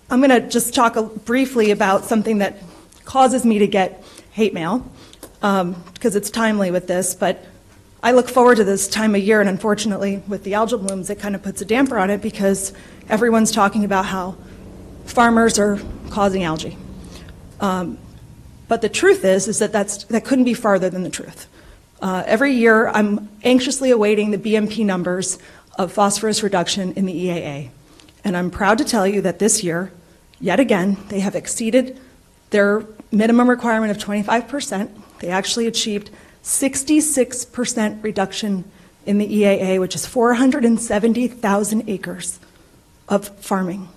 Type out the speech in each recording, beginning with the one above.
I'm going to just talk briefly about something that causes me to get hate mail, because it's timely with this, but I look forward to this time of year, and unfortunately with the algal blooms it kind of puts a damper on it because everyone's talking about how farmers are causing algae. But the truth is that that couldn't be farther than the truth. Every year I'm anxiously awaiting the BMP numbers of phosphorus reduction in the EAA. And I'm proud to tell you that this year, yet again, they have exceeded their minimum requirement of 25%. They actually achieved 66% reduction in the EAA, which is 470,000 acres of farming.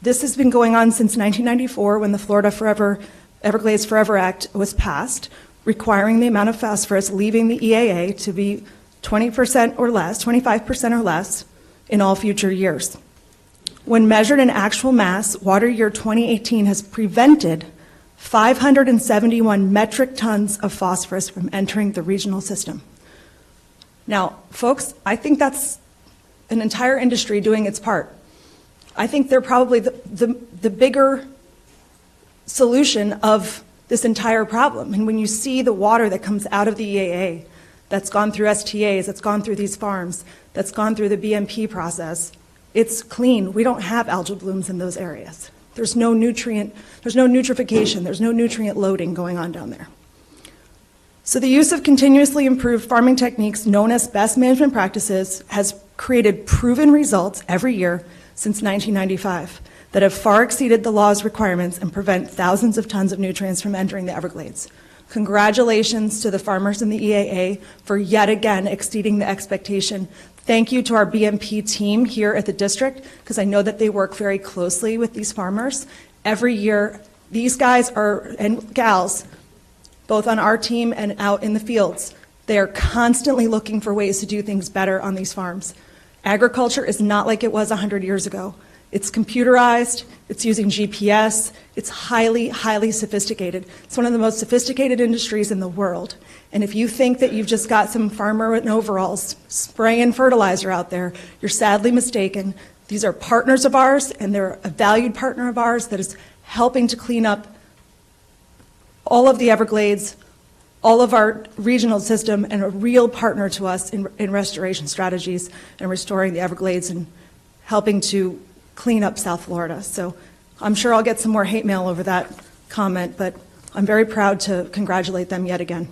This has been going on since 1994 when the Everglades Forever Act was passed, requiring the amount of phosphorus leaving the EAA to be 20% or less, 25% or less in all future years. When measured in actual mass, water year 2018 has prevented 571 metric tons of phosphorus from entering the regional system. Now, folks, I think that's an entire industry doing its part. I think they're probably the bigger solution of this entire problem. And when you see the water that comes out of the EAA, that's gone through STAs, that's gone through these farms, that's gone through the BMP process, it's clean. We don't have algal blooms in those areas. There's no nutrification, there's no nutrient loading going on down there. So the use of continuously improved farming techniques known as best management practices has created proven results every year since 1995 that have far exceeded the law's requirements and prevent thousands of tons of nutrients from entering the Everglades. Congratulations to the farmers in the EAA for yet again exceeding the expectation. Thank you to our BMP team here at the district, because I know that they work very closely with these farmers. Every year, these guys and gals, both on our team and out in the fields, they are constantly looking for ways to do things better on these farms. Agriculture is not like it was 100 years ago. It's computerized, it's using GPS, it's highly, highly sophisticated. It's one of the most sophisticated industries in the world. And if you think that you've just got some farmer in overalls spraying fertilizer out there, you're sadly mistaken. These are partners of ours, and they're a valued partner of ours that is helping to clean up all of the Everglades, all of our regional system, and a real partner to us in restoration strategies and restoring the Everglades and helping to clean up South Florida. So I'm sure I'll get some more hate mail over that comment, but I'm very proud to congratulate them yet again.